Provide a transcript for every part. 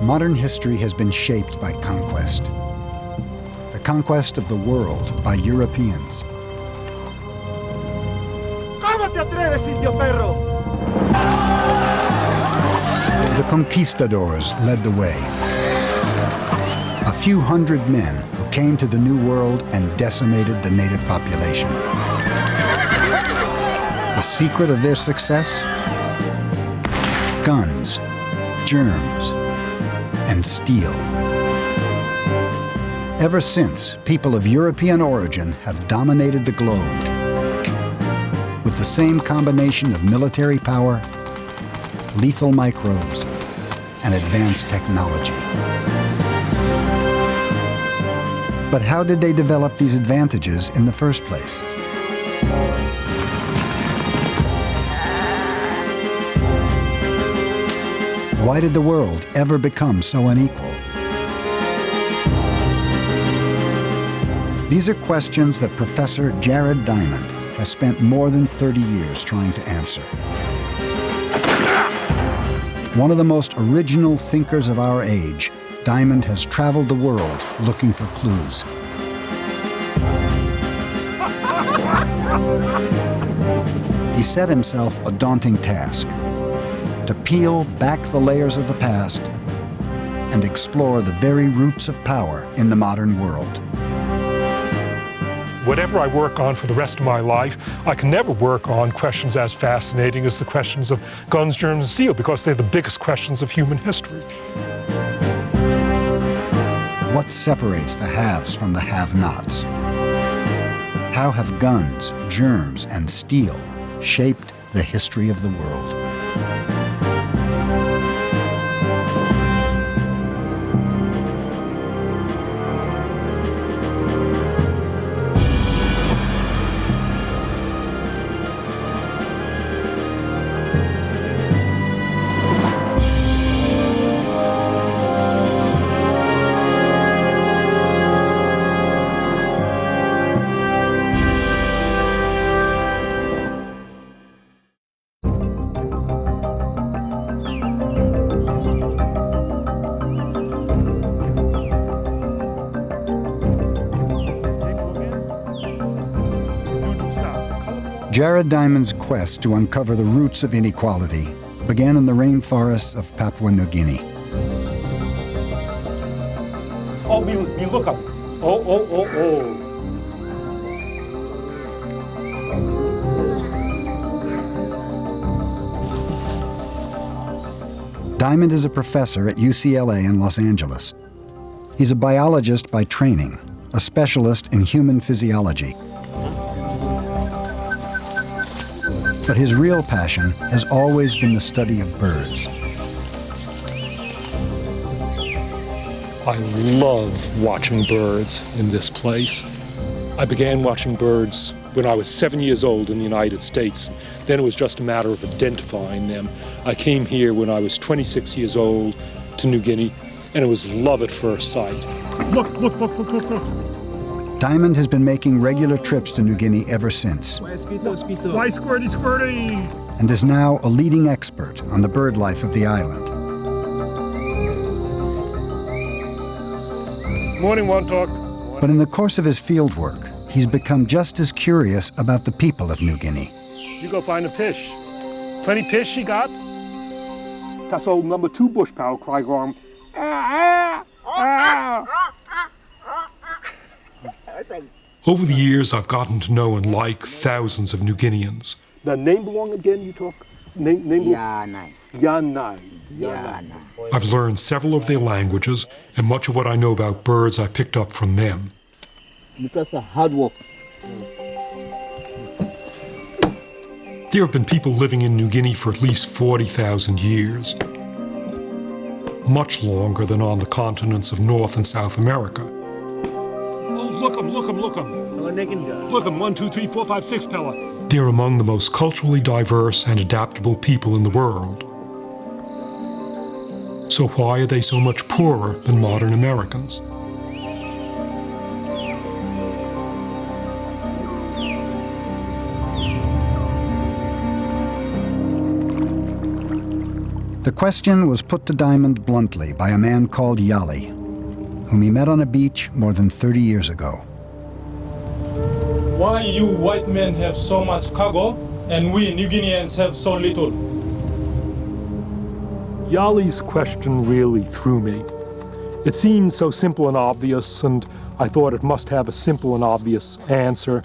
Modern history has been shaped by conquest. The conquest of the world by Europeans. ¿Cómo te atreves, indio perro? The conquistadors led the way. A few hundred men who came to the New World and decimated the native population. The secret of their success? Guns, germs, and steel. Ever since, people of European origin have dominated the globe with the same combination of military power, lethal microbes, and advanced technology. But how did they develop these advantages in the first place? Why did the world ever become so unequal? These are questions that Professor Jared Diamond has spent more than 30 years trying to answer. One of the most original thinkers of our age, Diamond has traveled the world looking for clues. He set himself a daunting task: to peel back the layers of the past and explore the very roots of power in the modern world. Whatever I work on for the rest of my life, I can never work on questions as fascinating as the questions of guns, germs, and steel, because they're the biggest questions of human history. What separates the haves from the have-nots? How have guns, germs, and steel shaped the history of the world? Jared Diamond's quest to uncover the roots of inequality began in the rainforests of Papua New Guinea. Oh, we look up. Oh. Diamond is a professor at UCLA in Los Angeles. He's a biologist by training, a specialist in human physiology. But his real passion has always been the study of birds. I love watching birds in this place. I began watching birds when I was 7 years old in the United States. Then it was just a matter of identifying them. I came here when I was 26 years old to New Guinea, and it was love at first sight. Look. Diamond has been making regular trips to New Guinea ever since. Why squirty? And is now a leading expert on the bird life of the island. Morning, One Talk. But in the course of his field work, he's become just as curious about the people of New Guinea. You go find a fish. 20 fish you got? That's old number 2 bush pal cry going. Over the years, I've gotten to know and like thousands of New Guineans. The name belong again, you talk? Name Yanai. I've learned several of their languages, and much of what I know about birds I picked up from them. Because of hard work. There have been people living in New Guinea for at least 40,000 years. Much longer than on the continents of North and South America. Look 'em. Look 'em, 1, 2, 3, 4, 5, 6, Pella. They're among the most culturally diverse and adaptable people in the world. So why are they so much poorer than modern Americans? The question was put to Diamond bluntly by a man called Yali, whom he met on a beach more than 30 years ago. Why you white men have so much cargo and we New Guineans have so little? Yali's question really threw me. It seemed so simple and obvious, and I thought it must have a simple and obvious answer.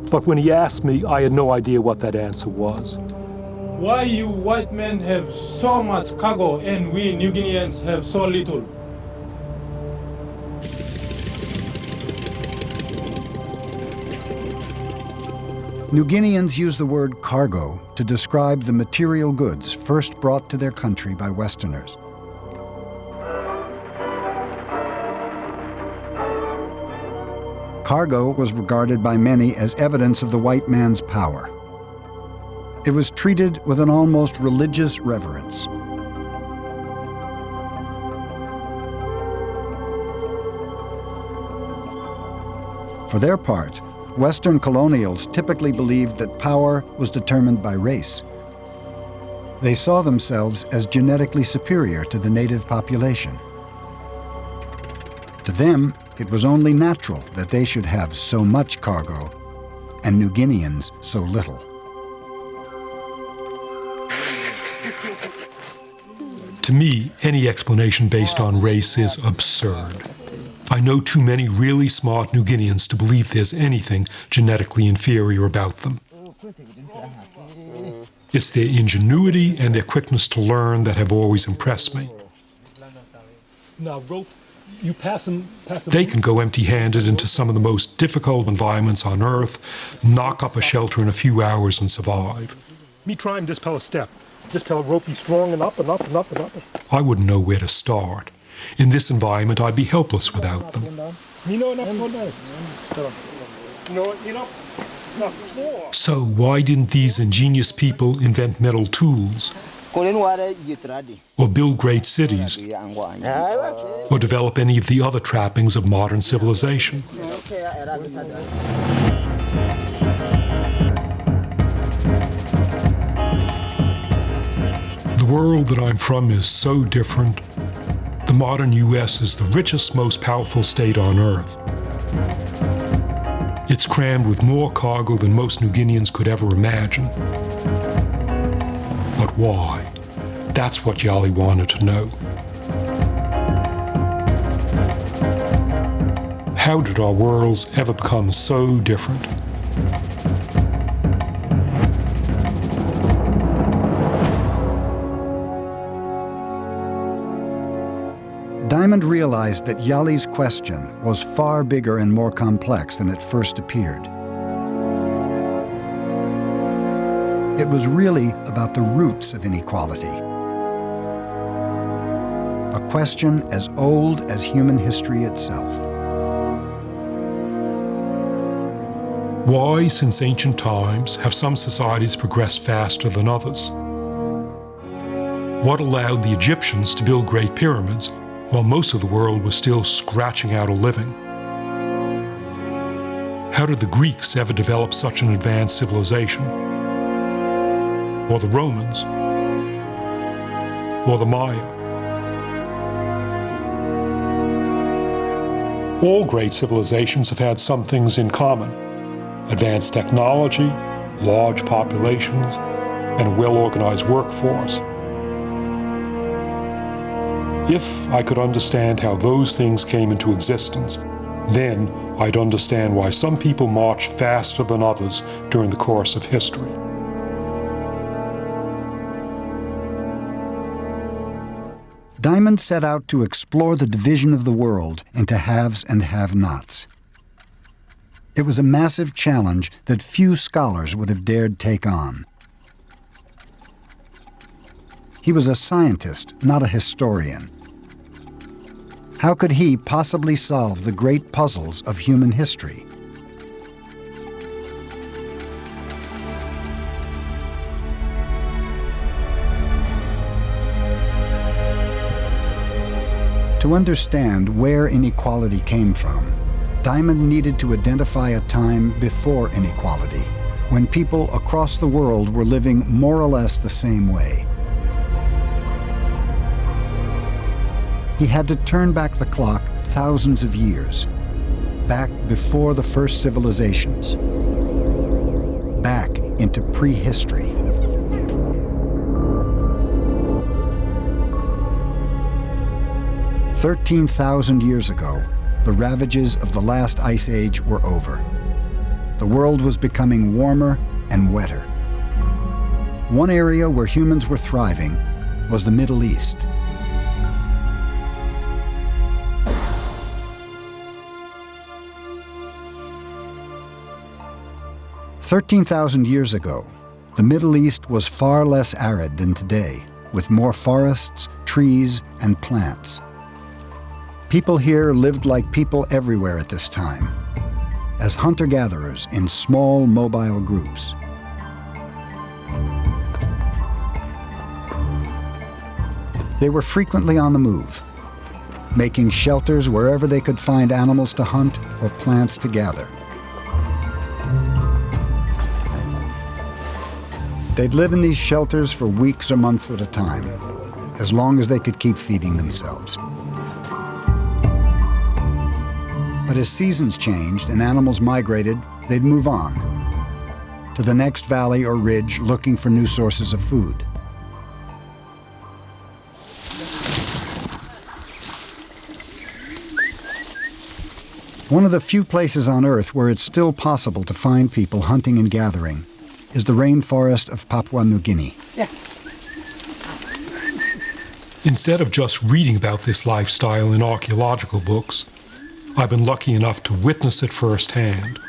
But when he asked me, I had no idea what that answer was. Why you white men have so much cargo and we New Guineans have so little? New Guineans use the word cargo to describe the material goods first brought to their country by Westerners. Cargo was regarded by many as evidence of the white man's power. It was treated with an almost religious reverence. For their part, Western colonials typically believed that power was determined by race. They saw themselves as genetically superior to the native population. To them, it was only natural that they should have so much cargo and New Guineans so little. To me, any explanation based on race is absurd. I know too many really smart New Guineans to believe there's anything genetically inferior about them. It's their ingenuity and their quickness to learn that have always impressed me. Now, rope, you pass them. They can go empty-handed into some of the most difficult environments on Earth, knock up a shelter in a few hours and survive. Me try and dispel a step. Dispel a rope be strong and up and up and up and up. I wouldn't know where to start. In this environment, I'd be helpless without them. So why didn't these ingenious people invent metal tools, or build great cities, or develop any of the other trappings of modern civilization? The world that I'm from is so different. The modern U.S. is the richest, most powerful state on Earth. It's crammed with more cargo than most New Guineans could ever imagine. But why? That's what Yali wanted to know. How did our worlds ever become so different? Diamond realized that Yali's question was far bigger and more complex than it first appeared. It was really about the roots of inequality. A question as old as human history itself. Why, since ancient times, have some societies progressed faster than others? What allowed the Egyptians to build great pyramids while most of the world was still scratching out a living? How did the Greeks ever develop such an advanced civilization? Or the Romans? Or the Maya? All great civilizations have had some things in common: advanced technology, large populations, and a well-organized workforce. If I could understand how those things came into existence, then I'd understand why some people marched faster than others during the course of history. Diamond set out to explore the division of the world into haves and have-nots. It was a massive challenge that few scholars would have dared take on. He was a scientist, not a historian. How could he possibly solve the great puzzles of human history? To understand where inequality came from, Diamond needed to identify a time before inequality, when people across the world were living more or less the same way. He had to turn back the clock thousands of years, back before the first civilizations, back into prehistory. "13,000 years ago, the ravages of the last ice age were over. The world was becoming warmer and wetter. One area where humans were thriving was the Middle East. "13,000 years ago, the Middle East was far less arid than today, with more forests, trees, and plants. People here lived like people everywhere at this time, as hunter-gatherers in small, mobile groups. They were frequently on the move, making shelters wherever they could find animals to hunt or plants to gather. They'd live in these shelters for weeks or months at a time, as long as they could keep feeding themselves. But as seasons changed and animals migrated, they'd move on to the next valley or ridge looking for new sources of food. One of the few places on Earth where it's still possible to find people hunting and gathering is the rainforest of Papua New Guinea. Instead of just reading about this lifestyle in archaeological books, I've been lucky enough to witness it firsthand,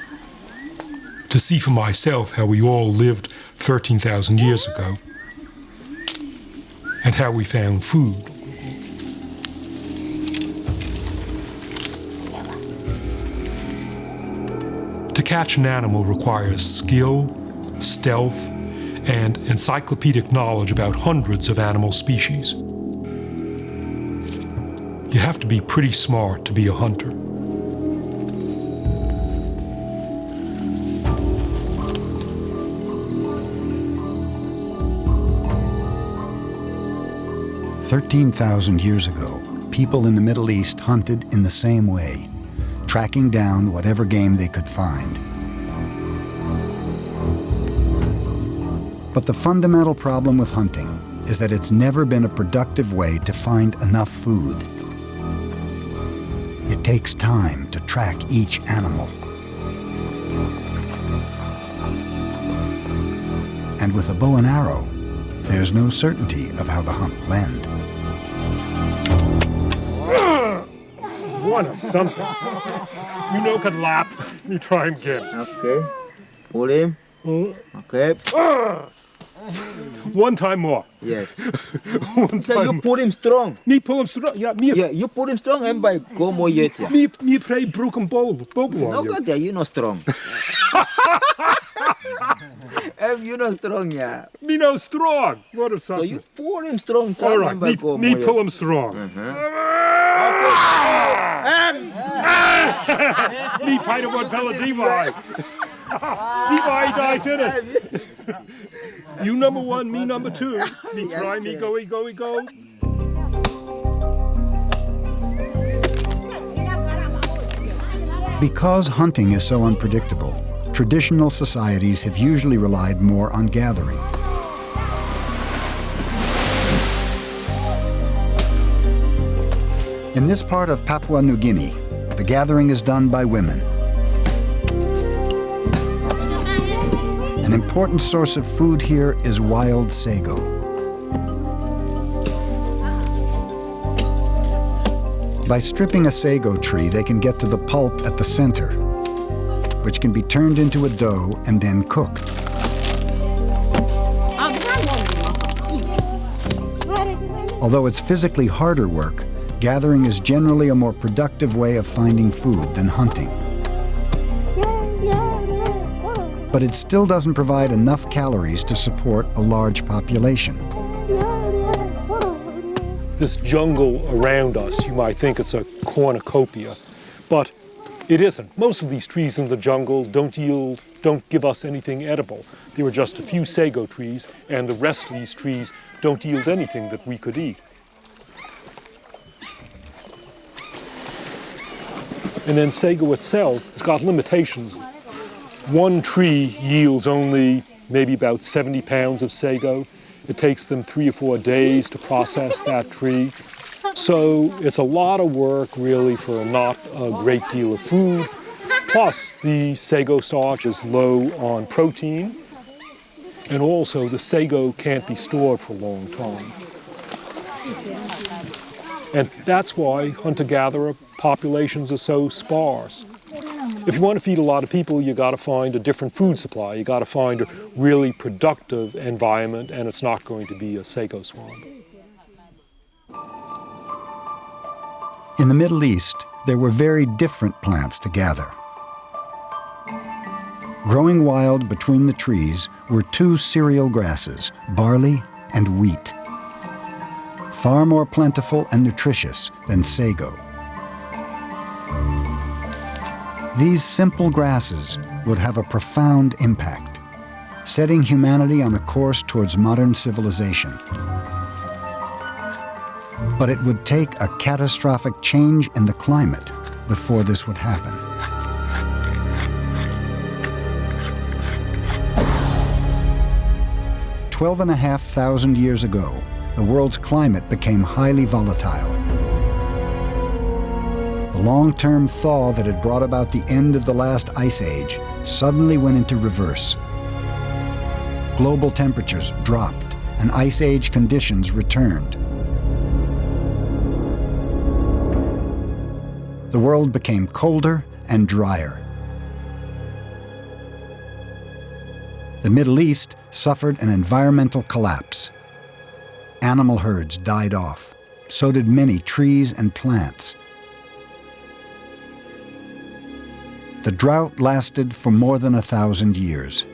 to see for myself how we all lived 13,000 years ago, and how we found food. To catch an animal requires skill, stealth, and encyclopedic knowledge about hundreds of animal species. You have to be pretty smart to be a hunter. "13,000 years ago, people in the Middle East hunted in the same way, tracking down whatever game they could find. But the fundamental problem with hunting is that it's never been a productive way to find enough food. It takes time to track each animal. And with a bow and arrow, there's no certainty of how the hunt will end. One of something. You know can lap. You try him again. Okay. Pull him. Okay. One time more. Yes. One So time you more. pull him strong. Me pull him strong. Yeah, me. Yeah, you pull him strong and by go more yet. Yeah. Me play broken bowl on No, you. but yeah, you not strong. You not strong, yeah. Me no strong. What or So something. you pull him strong. All right, and by go me more pull yet. him strong. Me pint of one fella DY. DY die finish. You number one, me number two. Me try, me go. Because hunting is so unpredictable, traditional societies have usually relied more on gathering. In this part of Papua New Guinea, the gathering is done by women. An important source of food here is wild sago. By stripping a sago tree, they can get to the pulp at the center, which can be turned into a dough and then cooked. Although it's physically harder work, gathering is generally a more productive way of finding food than hunting. But it still doesn't provide enough calories to support a large population. This jungle around us, you might think it's a cornucopia, but it isn't. Most of these trees in the jungle don't give us anything edible. There were just a few sago trees, and the rest of these trees don't yield anything that we could eat. And then sago itself has got limitations. One tree yields only maybe about 70 pounds of sago. It takes them 3 or 4 days to process that tree. So it's a lot of work really for not a great deal of food. Plus the sago starch is low on protein. And also the sago can't be stored for a long time. And that's why hunter-gatherer populations are so sparse. If you want to feed a lot of people, you got to find a different food supply. You got to find a really productive environment, and it's not going to be a sago swamp. In the Middle East, there were very different plants to gather. Growing wild between the trees were 2 cereal grasses, barley and wheat, far more plentiful and nutritious than sago. These simple grasses would have a profound impact, setting humanity on a course towards modern civilization. But it would take a catastrophic change in the climate before this would happen. 12,500 years ago, the world's climate became highly volatile. The long-term thaw that had brought about the end of the last ice age suddenly went into reverse. Global temperatures dropped and ice age conditions returned. The world became colder and drier. The Middle East suffered an environmental collapse. Animal herds died off. So did many trees and plants. The drought lasted for more than 1,000 years.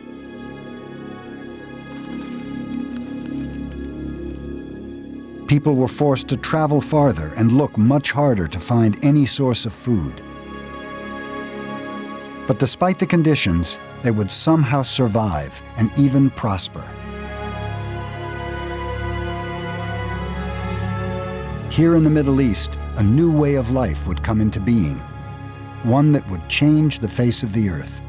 People were forced to travel farther and look much harder to find any source of food. But despite the conditions, they would somehow survive and even prosper. Here in the Middle East, a new way of life would come into being, one that would change the face of the earth.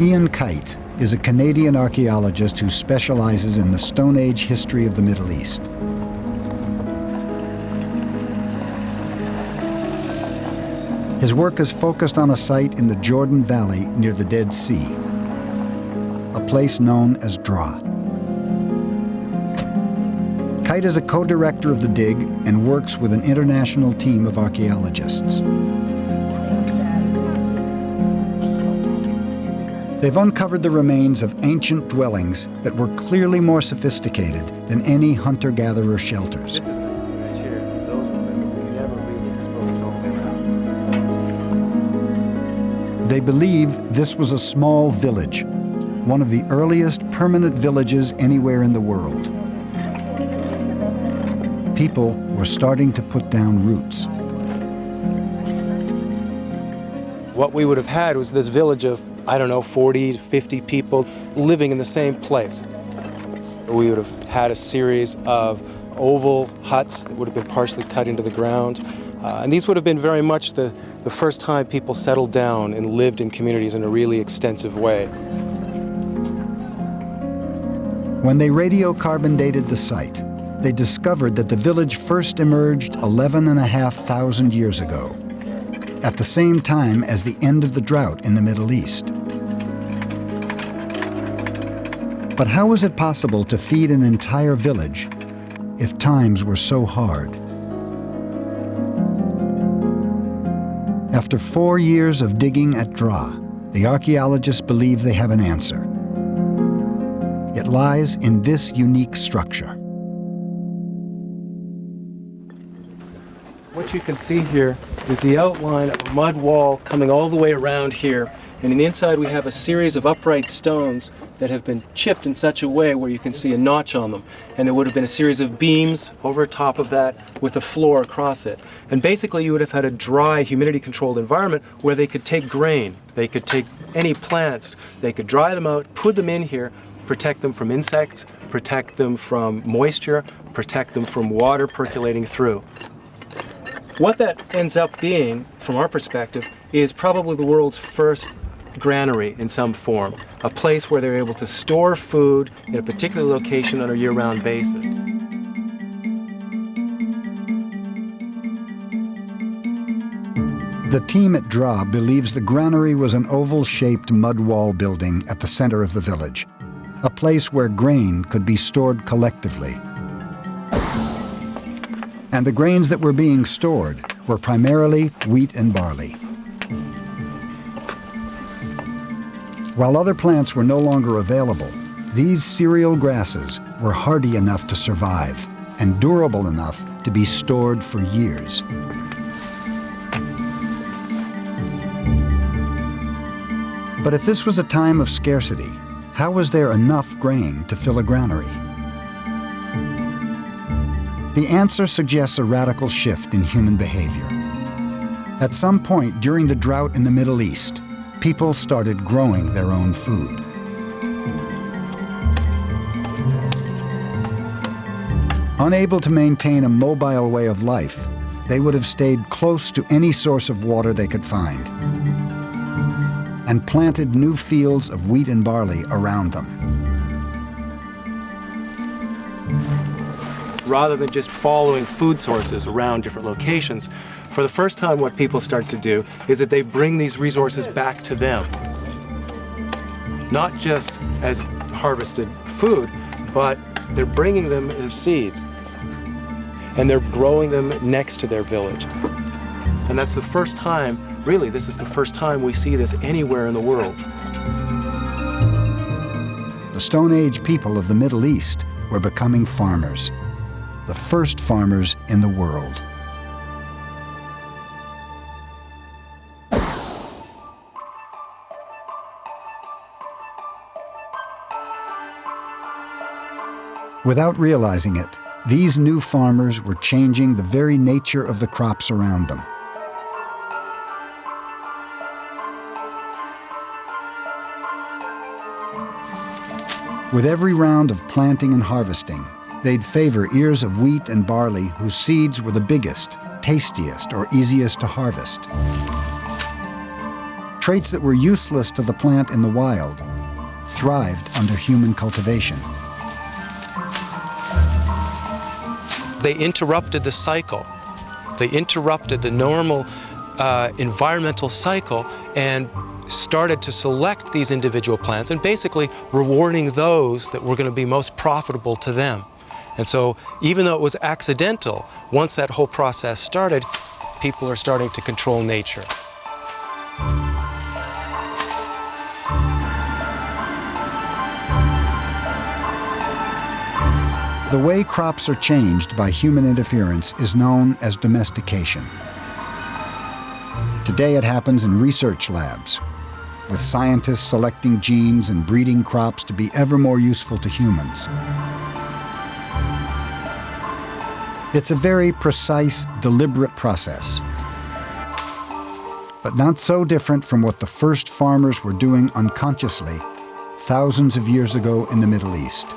Ian Kite is a Canadian archaeologist who specializes in the Stone Age history of the Middle East. His work is focused on a site in the Jordan Valley near the Dead Sea, a place known as Dra. Kite is a co-director of the dig and works with an international team of archaeologists. They've uncovered the remains of ancient dwellings that were clearly more sophisticated than any hunter-gatherer shelters. This is an exponent here. Those would have been never really exposed all the way around. They believe this was a small village, one of the earliest permanent villages anywhere in the world. People were starting to put down roots. What we would have had was this village of, 40 to 50 people living in the same place. We would have had a series of oval huts that would have been partially cut into the ground. And these would have been very much the first time people settled down and lived in communities in a really extensive way. When they radiocarbon dated the site, they discovered that the village first emerged 11,500 years ago, at the same time as the end of the drought in the Middle East. But how was it possible to feed an entire village if times were so hard? After 4 years of digging at Dra, the archaeologists believe they have an answer. It lies in this unique structure. What you can see here is the outline of a mud wall coming all the way around here. And in the inside we have a series of upright stones that have been chipped in such a way where you can see a notch on them. And there would have been a series of beams over top of that with a floor across it. And basically you would have had a dry, humidity-controlled environment where they could take grain, they could take any plants, they could dry them out, put them in here, protect them from insects, protect them from moisture, protect them from water percolating through. What that ends up being, from our perspective, is probably the world's first granary in some form, a place where they're able to store food in a particular location on a year-round basis. The team at DRA believes the granary was an oval-shaped mud wall building at the center of the village, a place where grain could be stored collectively. And the grains that were being stored were primarily wheat and barley. While other plants were no longer available, these cereal grasses were hardy enough to survive and durable enough to be stored for years. But if this was a time of scarcity, how was there enough grain to fill a granary? The answer suggests a radical shift in human behavior. At some point during the drought in the Middle East, people started growing their own food. Unable to maintain a mobile way of life, they would have stayed close to any source of water they could find and planted new fields of wheat and barley around them. Rather than just following food sources around different locations, for the first time what people start to do is that they bring these resources back to them. Not just as harvested food, but they're bringing them as seeds. And they're growing them next to their village. And that's the first time, really, this is the first time we see this anywhere in the world. The Stone Age people of the Middle East were becoming farmers, the first farmers in the world. Without realizing it, these new farmers were changing the very nature of the crops around them. With every round of planting and harvesting, they'd favor ears of wheat and barley whose seeds were the biggest, tastiest, or easiest to harvest. Traits that were useless to the plant in the wild thrived under human cultivation. They interrupted the cycle. They interrupted the normal environmental cycle and started to select these individual plants and basically rewarding those that were going to be most profitable to them. And so even though it was accidental, once that whole process started, people are starting to control nature. The way crops are changed by human interference is known as domestication. Today it happens in research labs, with scientists selecting genes and breeding crops to be ever more useful to humans. It's a very precise, deliberate process, but not so different from what the first farmers were doing unconsciously thousands of years ago in the Middle East.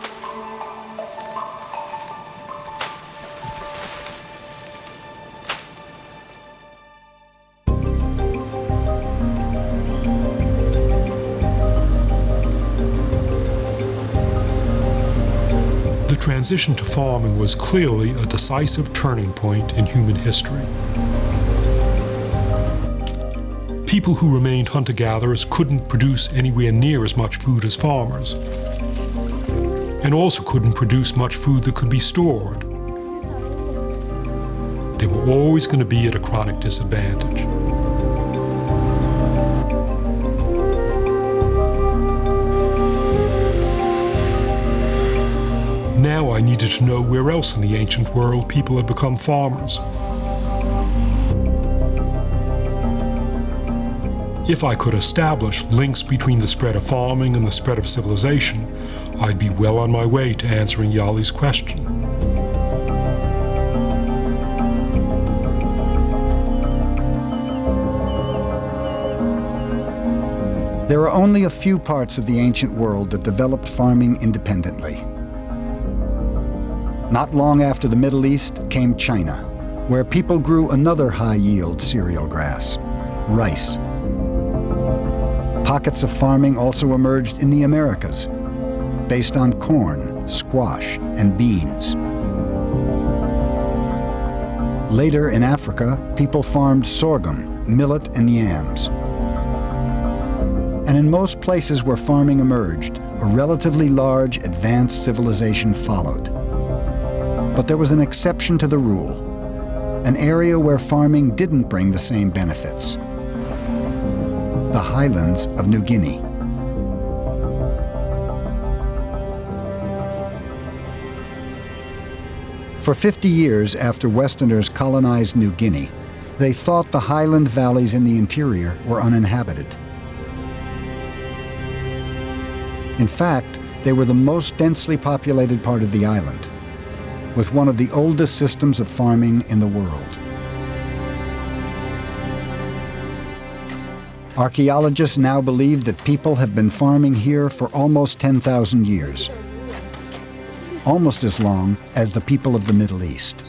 The transition to farming was clearly a decisive turning point in human history. People who remained hunter-gatherers couldn't produce anywhere near as much food as farmers, and also couldn't produce much food that could be stored. They were always going to be at a chronic disadvantage. Now I needed to know where else in the ancient world people had become farmers. If I could establish links between the spread of farming and the spread of civilization, I'd be well on my way to answering Yali's question. There are only a few parts of the ancient world that developed farming independently. Not long after the Middle East came China, where people grew another high-yield cereal grass, rice. Pockets of farming also emerged in the Americas, based on corn, squash, and beans. Later in Africa, people farmed sorghum, millet, and yams. And in most places where farming emerged, a relatively large advanced civilization followed. But there was an exception to the rule, an area where farming didn't bring the same benefits: the Highlands of New Guinea. For 50 years after Westerners colonized New Guinea, they thought the highland valleys in the interior were uninhabited. In fact, they were the most densely populated part of the island, with one of the oldest systems of farming in the world. Archaeologists now believe that people have been farming here for almost 10,000 years, almost as long as the people of the Middle East.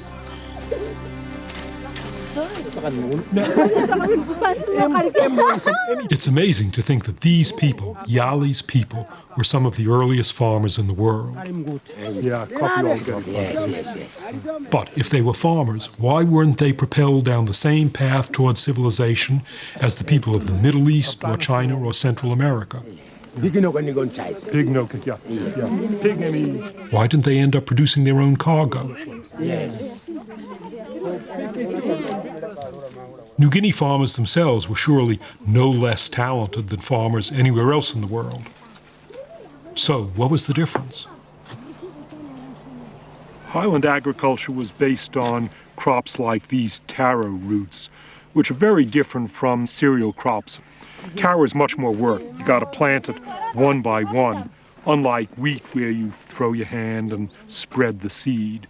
It's amazing to think that these people, Yali's people, were some of the earliest farmers in the world. But if they were farmers, why weren't they propelled down the same path towards civilization as the people of the Middle East or China or Central America? Why didn't they end up producing their own cargo? New Guinea farmers themselves were surely no less talented than farmers anywhere else in the world. So, what was the difference? Highland agriculture was based on crops like these taro roots, which are very different from cereal crops. Taro is much more work. You got to plant it one by one, unlike wheat where you throw your hand and spread the seed.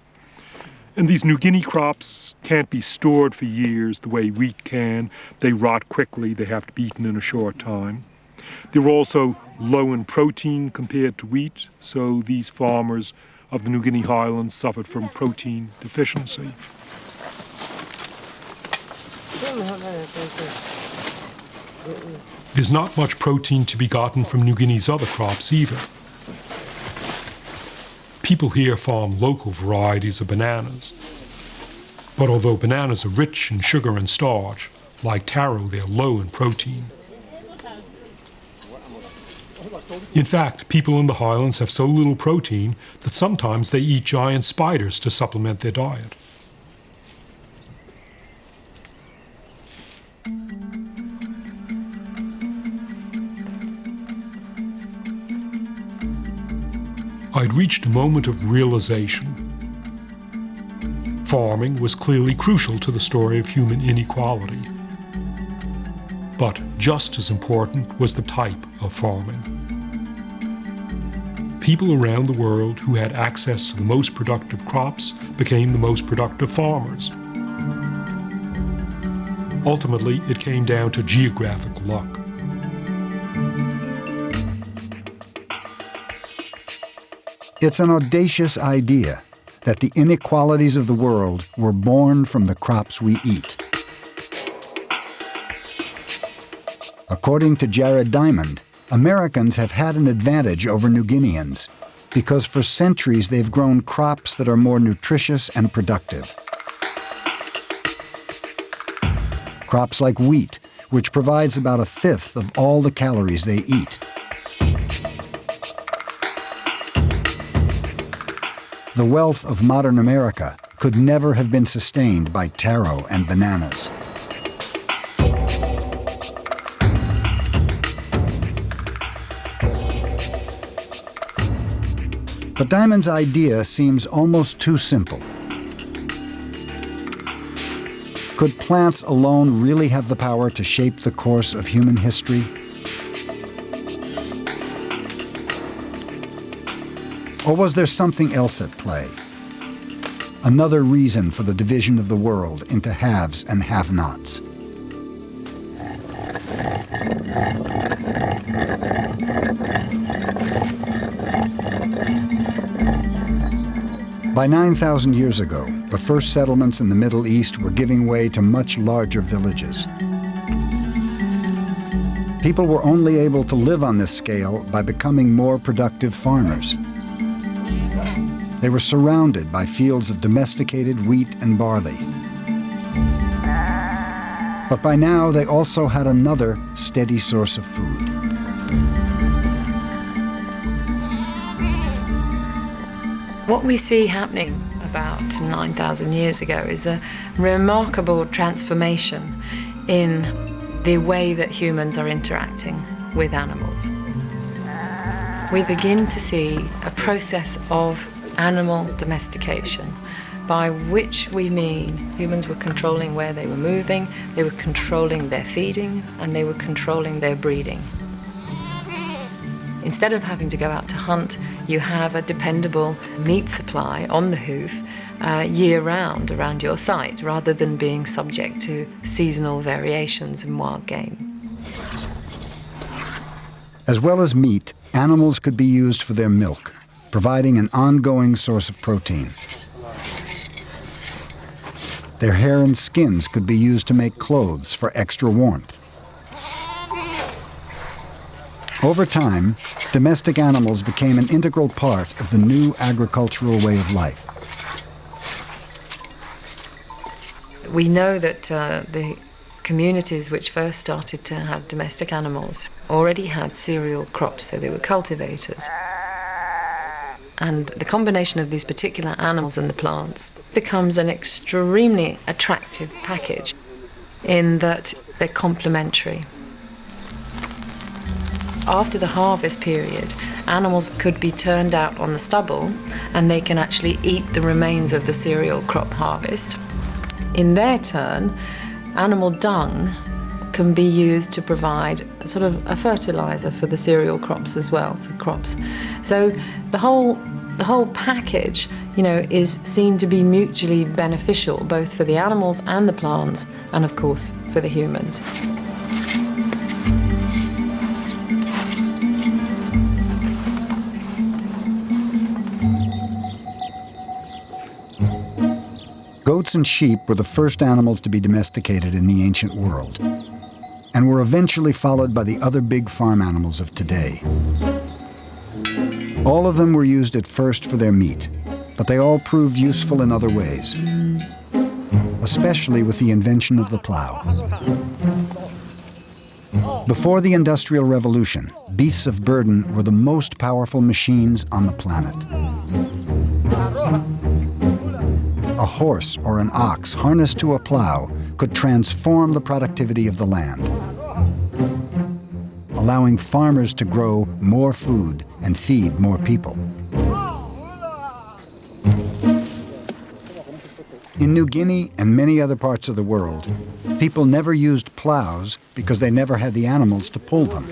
And these New Guinea crops can't be stored for years the way wheat can. They rot quickly. They have to be eaten in a short time. They're also low in protein compared to wheat, so these farmers of the New Guinea highlands suffered from protein deficiency. There's not much protein to be gotten from New Guinea's other crops either. People here farm local varieties of bananas. But although bananas are rich in sugar and starch, like taro, they're low in protein. In fact, people in the highlands have so little protein that sometimes they eat giant spiders to supplement their diet. I'd reached a moment of realization. Farming was clearly crucial to the story of human inequality. But just as important was the type of farming. People around the world who had access to the most productive crops became the most productive farmers. Ultimately, it came down to geographic luck. It's an audacious idea that the inequalities of the world were born from the crops we eat. According to Jared Diamond, Americans have had an advantage over New Guineans because for centuries they've grown crops that are more nutritious and productive. Crops like wheat, which provides about a fifth of all the calories they eat. The wealth of modern America could never have been sustained by taro and bananas. But Diamond's idea seems almost too simple. Could plants alone really have the power to shape the course of human history? Or was there something else at play? Another reason for the division of the world into haves and have-nots. By 9,000 years ago, the first settlements in the Middle East were giving way to much larger villages. People were only able to live on this scale by becoming more productive farmers. They were surrounded by fields of domesticated wheat and barley. But by now, they also had another steady source of food. What we see happening about 9,000 years ago is a remarkable transformation in the way that humans are interacting with animals. We begin to see a process of animal domestication, by which we mean humans were controlling where they were moving, they were controlling their feeding, and they were controlling their breeding. Instead of having to go out to hunt, you have a dependable meat supply on the hoof year-round around your site, rather than being subject to seasonal variations in wild game. As well as meat, animals could be used for their milk, providing an ongoing source of protein. Their hair and skins could be used to make clothes for extra warmth. Over time, domestic animals became an integral part of the new agricultural way of life. We know that the communities which first started to have domestic animals already had cereal crops, so they were cultivators. And the combination of these particular animals and the plants becomes an extremely attractive package in that they're complementary. After the harvest period, animals could be turned out on the stubble and they can actually eat the remains of the cereal crop harvest. In their turn, animal dung can be used to provide sort of a fertilizer for the cereal crops as well, for crops. So the whole package, is seen to be mutually beneficial, both for the animals and the plants, and of course for the humans. Goats and sheep were the first animals to be domesticated in the ancient world, and were eventually followed by the other big farm animals of today. All of them were used at first for their meat, but they all proved useful in other ways, especially with the invention of the plow. Before the Industrial Revolution, beasts of burden were the most powerful machines on the planet. A horse or an ox harnessed to a plow could transform the productivity of the land, allowing farmers to grow more food and feed more people. In New Guinea and many other parts of the world, people never used plows because they never had the animals to pull them.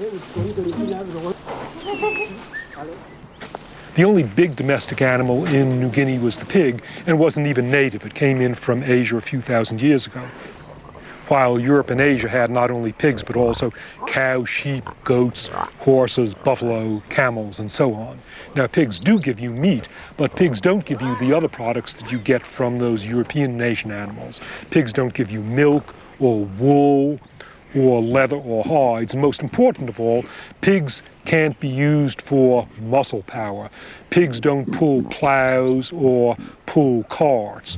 The only big domestic animal in New Guinea was the pig, and wasn't even native. It came in from Asia a few thousand years ago. While Europe and Asia had not only pigs, but also cows, sheep, goats, horses, buffalo, camels, and so on. Now, pigs do give you meat, but pigs don't give you the other products that you get from those European nation animals. Pigs don't give you milk or wool or leather or hides. And most important of all, pigs can't be used for muscle power. Pigs don't pull plows or pull carts.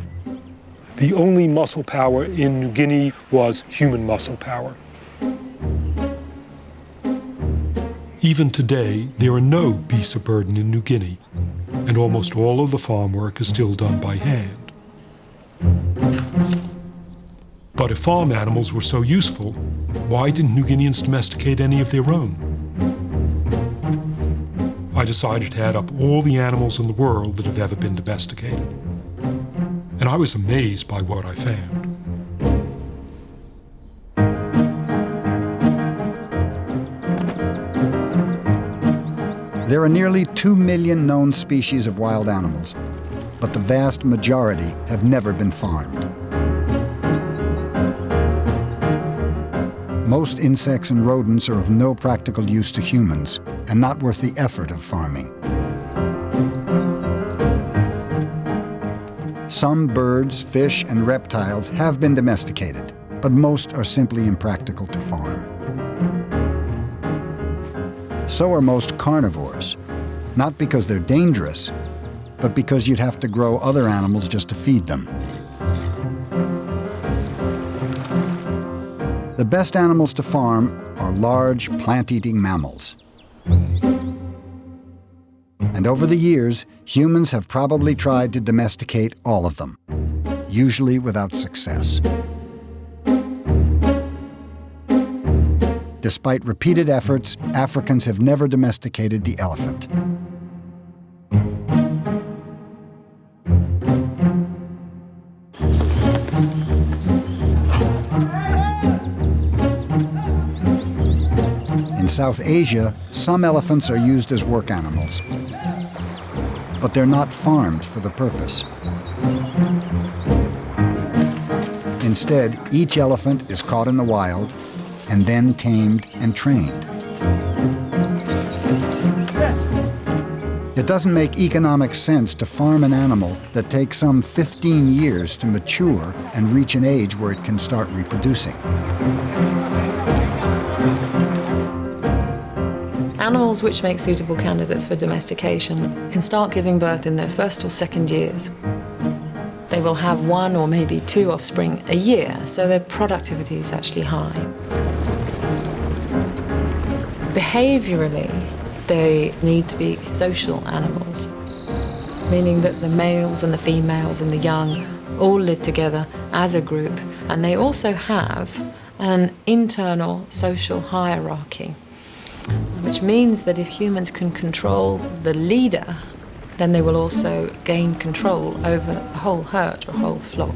The only muscle power in New Guinea was human muscle power. Even today, there are no beasts of burden in New Guinea, and almost all of the farm work is still done by hand. But if farm animals were so useful, why didn't New Guineans domesticate any of their own? I decided to add up all the animals in the world that have ever been domesticated. And I was amazed by what I found. There are nearly 2 million known species of wild animals, but the vast majority have never been farmed. Most insects and rodents are of no practical use to humans and not worth the effort of farming. Some birds, fish, and reptiles have been domesticated, but most are simply impractical to farm. So are most carnivores, not because they're dangerous, but because you'd have to grow other animals just to feed them. The best animals to farm are large, plant-eating mammals. And over the years, humans have probably tried to domesticate all of them, usually without success. Despite repeated efforts, Africans have never domesticated the elephant. In South Asia, some elephants are used as work animals, but they're not farmed for the purpose. Instead, each elephant is caught in the wild and then tamed and trained. It doesn't make economic sense to farm an animal that takes some 15 years to mature and reach an age where it can start reproducing. Animals which make suitable candidates for domestication can start giving birth in their first or second years. They will have 1 or maybe 2 offspring a year, so their productivity is actually high. Behaviorally, they need to be social animals, meaning that the males and the females and the young all live together as a group, and they also have an internal social hierarchy, which means that if humans can control the leader, then they will also gain control over a whole herd or a whole flock.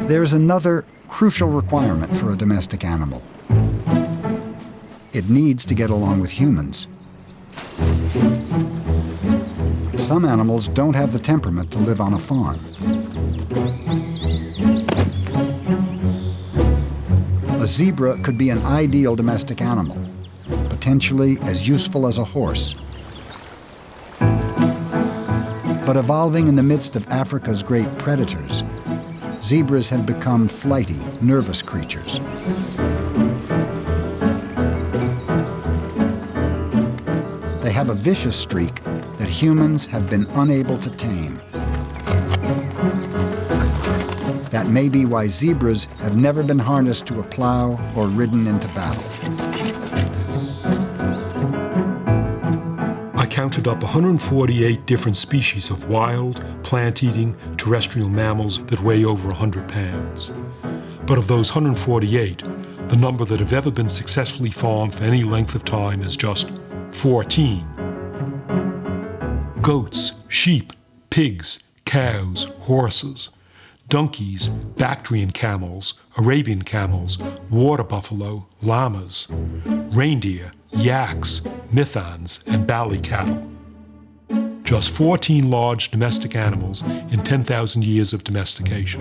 There's another crucial requirement for a domestic animal. It needs to get along with humans. Some animals don't have the temperament to live on a farm. A zebra could be an ideal domestic animal, potentially as useful as a horse. But evolving in the midst of Africa's great predators, zebras have become flighty, nervous creatures. They have a vicious streak that humans have been unable to tame. That may be why zebras have never been harnessed to a plow or ridden into battle. I counted up 148 different species of wild, plant-eating, terrestrial mammals that weigh over 100 pounds. But of those 148, the number that have ever been successfully farmed for any length of time is just 14. Goats, sheep, pigs, cows, horses, donkeys, Bactrian camels, Arabian camels, water buffalo, llamas, reindeer, yaks, mithans, and bally cattle. Just 14 large domestic animals in 10,000 years of domestication.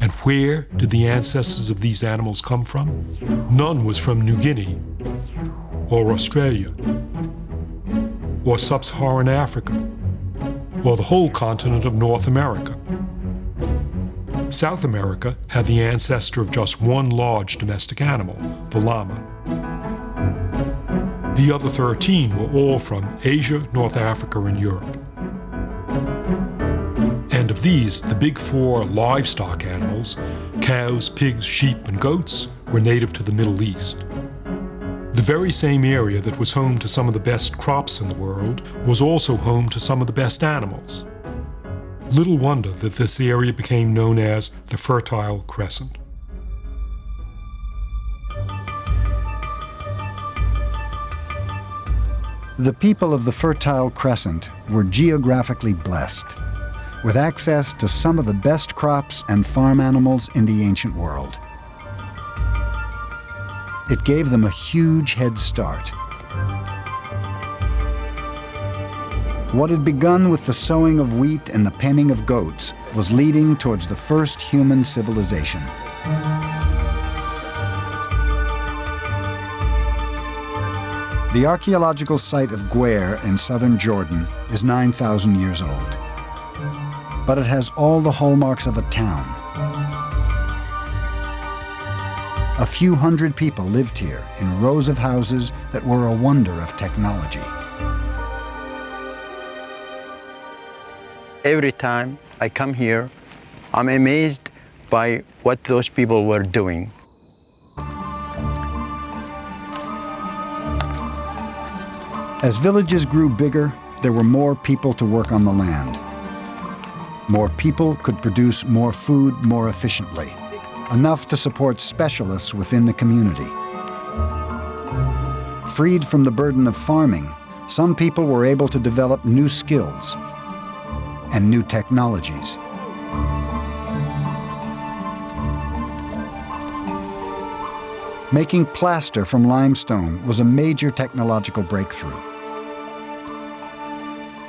And where did the ancestors of these animals come from? None was from New Guinea, or Australia, or sub-Saharan Africa, or the whole continent of North America. South America had the ancestor of just one large domestic animal, the llama. The other 13 were all from Asia, North Africa, and Europe. And of these, the big 4 livestock animals, cows, pigs, sheep, and goats, were native to the Middle East. The very same area that was home to some of the best crops in the world was also home to some of the best animals. Little wonder that this area became known as the Fertile Crescent. The people of the Fertile Crescent were geographically blessed, with access to some of the best crops and farm animals in the ancient world. It gave them a huge head start. What had begun with the sowing of wheat and the penning of goats was leading towards the first human civilization. The archaeological site of Guerre in southern Jordan is 9,000 years old. But it has all the hallmarks of a town. A few hundred people lived here in rows of houses that were a wonder of technology. Every time I come here, I'm amazed by what those people were doing. As villages grew bigger, there were more people to work on the land. More people could produce more food more efficiently, enough to support specialists within the community. Freed from the burden of farming, some people were able to develop new skills and new technologies. Making plaster from limestone was a major technological breakthrough.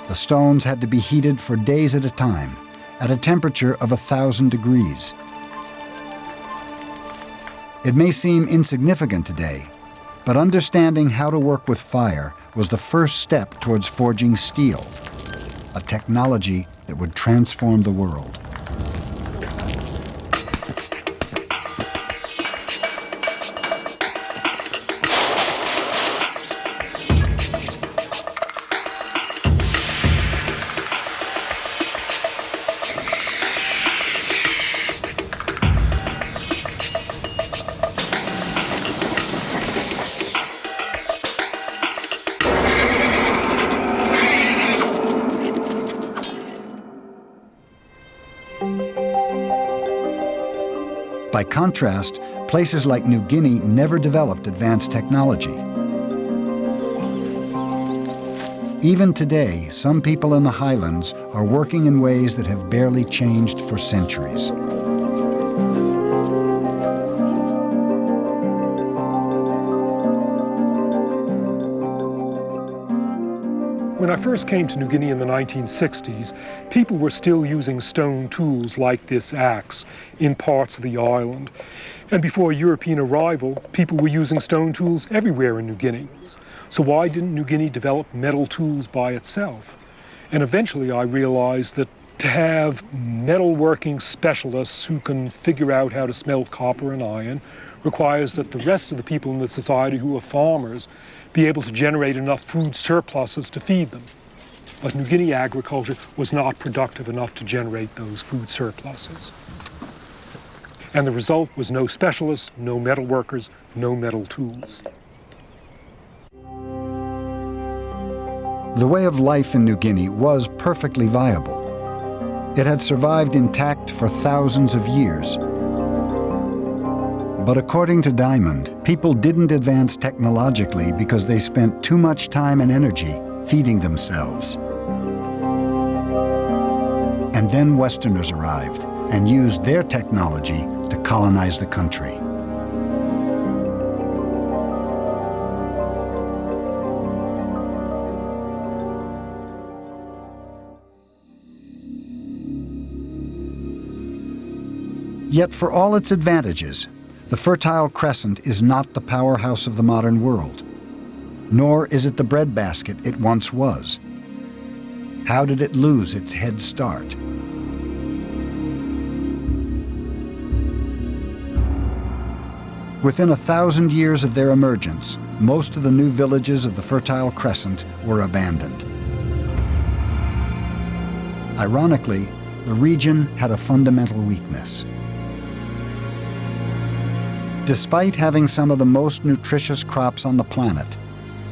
The stones had to be heated for days at a time, at a temperature of 1,000 degrees. It may seem insignificant today, but understanding how to work with fire was the first step towards forging steel, a technology that would transform the world. By contrast, places like New Guinea never developed advanced technology. Even today, some people in the highlands are working in ways that have barely changed for centuries. When I first came to New Guinea in the 1960s, people were still using stone tools like this axe in parts of the island. And before European arrival, people were using stone tools everywhere in New Guinea. So why didn't New Guinea develop metal tools by itself? And eventually I realized that to have metalworking specialists who can figure out how to smelt copper and iron requires that the rest of the people in the society who are farmers be able to generate enough food surpluses to feed them. But New Guinea agriculture was not productive enough to generate those food surpluses. And the result was no specialists, no metal workers, no metal tools. The way of life in New Guinea was perfectly viable. It had survived intact for thousands of years. But according to Diamond, people didn't advance technologically because they spent too much time and energy feeding themselves. And then Westerners arrived and used their technology to colonize the country. Yet for all its advantages, the Fertile Crescent is not the powerhouse of the modern world, nor is it the breadbasket it once was. How did it lose its head start? Within 1,000 years of their emergence, most of the new villages of the Fertile Crescent were abandoned. Ironically, the region had a fundamental weakness. Despite having some of the most nutritious crops on the planet,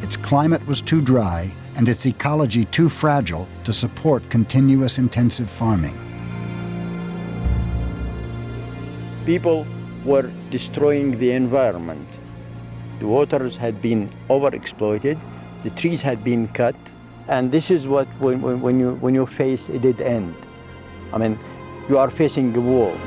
its climate was too dry and its ecology too fragile to support continuous intensive farming. People were destroying the environment. The waters had been overexploited, the trees had been cut, and this is what when you face a dead end. I mean, you are facing a wall.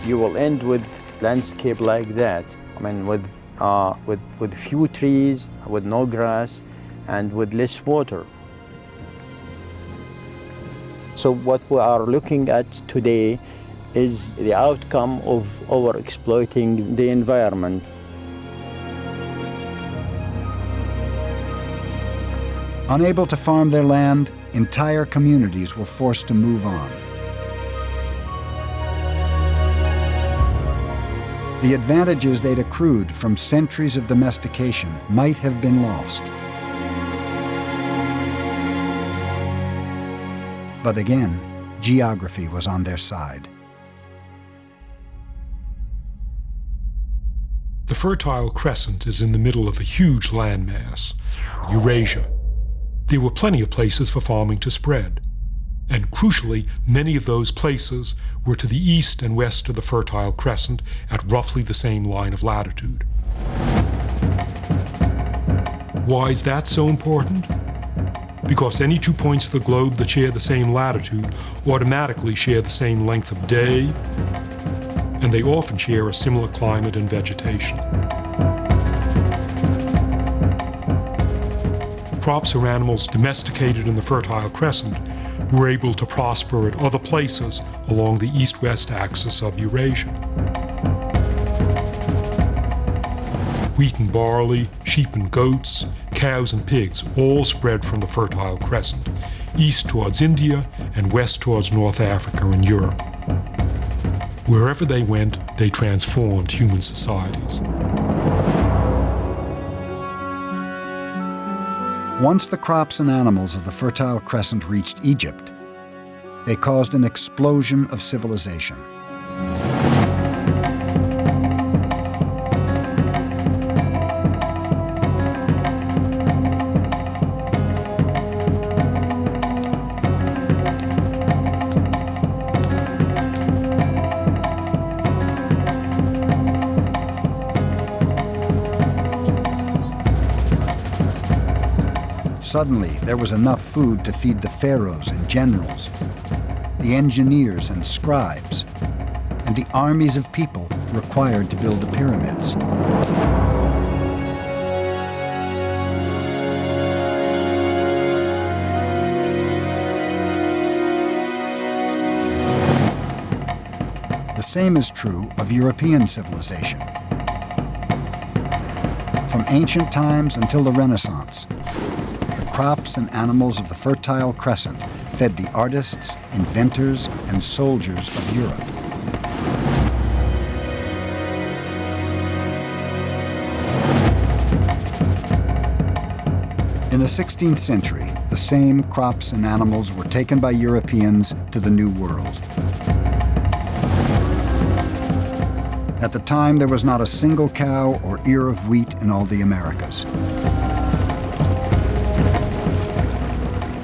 you will end with landscape like that. I mean, with few trees, with no grass, and with less water. So what we are looking at today is the outcome of overexploiting the environment. Unable to farm their land, entire communities were forced to move on. The advantages they'd accrued from centuries of domestication might have been lost. But again, geography was on their side. The Fertile Crescent is in the middle of a huge landmass, Eurasia. There were plenty of places for farming to spread. And crucially, many of those places were to the east and west of the Fertile Crescent at roughly the same line of latitude. Why is that so important? Because any 2 points of the globe that share the same latitude automatically share the same length of day, and they often share a similar climate and vegetation. Crops or animals domesticated in the Fertile Crescent were able to prosper at other places along the east-west axis of Eurasia. Wheat and barley, sheep and goats, cows and pigs all spread from the Fertile Crescent, east towards India and west towards North Africa and Europe. Wherever they went, they transformed human societies. Once the crops and animals of the Fertile Crescent reached Egypt, they caused an explosion of civilization. Suddenly, there was enough food to feed the pharaohs and generals, the engineers and scribes, and the armies of people required to build the pyramids. The same is true of European civilization. From ancient times until the Renaissance, crops and animals of the Fertile Crescent fed the artists, inventors, and soldiers of Europe. In the 16th century, the same crops and animals were taken by Europeans to the New World. At the time, there was not a single cow or ear of wheat in all the Americas.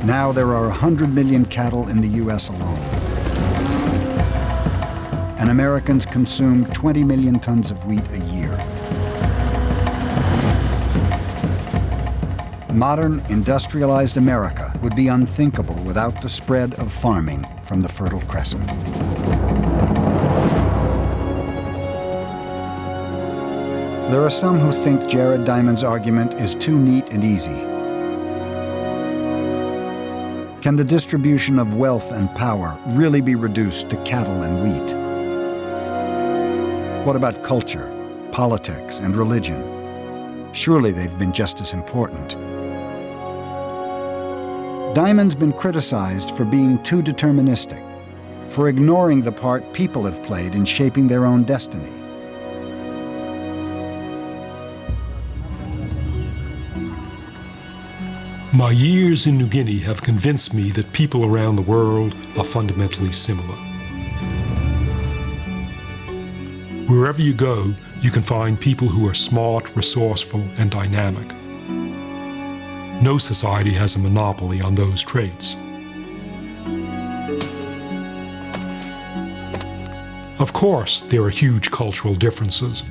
Now there are 100 million cattle in the U.S. alone. And Americans consume 20 million tons of wheat a year. Modern, industrialized America would be unthinkable without the spread of farming from the Fertile Crescent. There are some who think Jared Diamond's argument is too neat and easy. Can the distribution of wealth and power really be reduced to cattle and wheat? What about culture, politics, and religion? Surely they've been just as important. Diamond's been criticized for being too deterministic, for ignoring the part people have played in shaping their own destiny. My years in New Guinea have convinced me that people around the world are fundamentally similar. Wherever you go, you can find people who are smart, resourceful, and dynamic. No society has a monopoly on those traits. Of course, there are huge cultural differences,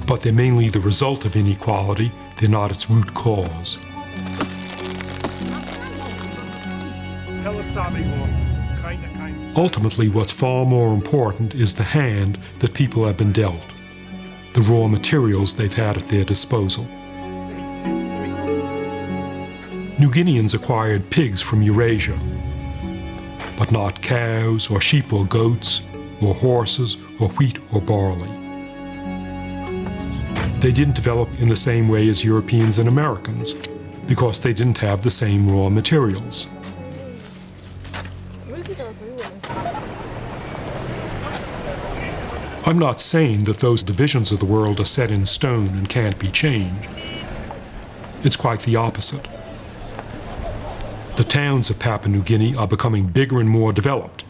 but they're mainly the result of inequality, they're not its root cause. Ultimately, what's far more important is the hand that people have been dealt, the raw materials they've had at their disposal. New Guineans acquired pigs from Eurasia, but not cows or sheep or goats or horses or wheat or barley. They didn't develop in the same way as Europeans and Americans because they didn't have the same raw materials. I'm not saying that those divisions of the world are set in stone and can't be changed. It's quite the opposite. The towns of Papua New Guinea are becoming bigger and more developed,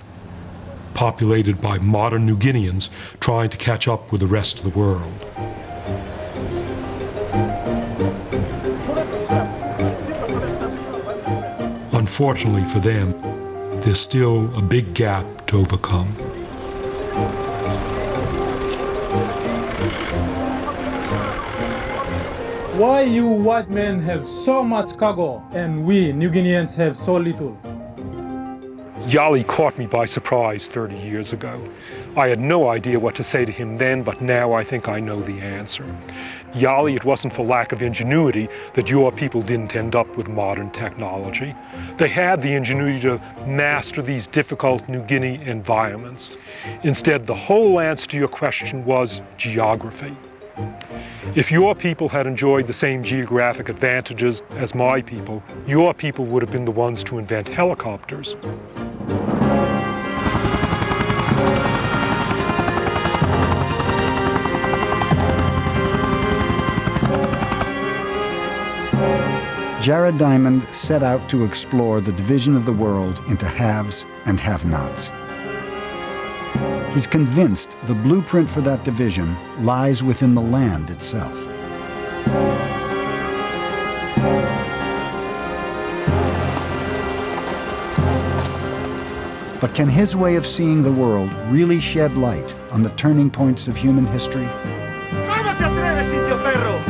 populated by modern New Guineans trying to catch up with the rest of the world. Unfortunately for them, there's still a big gap to overcome. Why you white men have so much cargo and we New Guineans have so little? Yali caught me by surprise 30 years ago. I had no idea what to say to him then, but now I think I know the answer. Yali, it wasn't for lack of ingenuity that your people didn't end up with modern technology. They had the ingenuity to master these difficult New Guinea environments. Instead, the whole answer to your question was geography. If your people had enjoyed the same geographic advantages as my people, your people would have been the ones to invent helicopters. Jared Diamond set out to explore the division of the world into haves and have-nots. He's convinced the blueprint for that division lies within the land itself. But can his way of seeing the world really shed light on the turning points of human history? ¿Cómo te atreves, indio perro?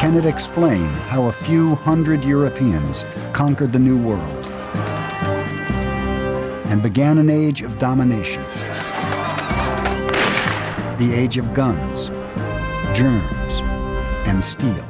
Can it explain how a few hundred Europeans conquered the New World and began an age of domination? The age of guns, germs, and steel.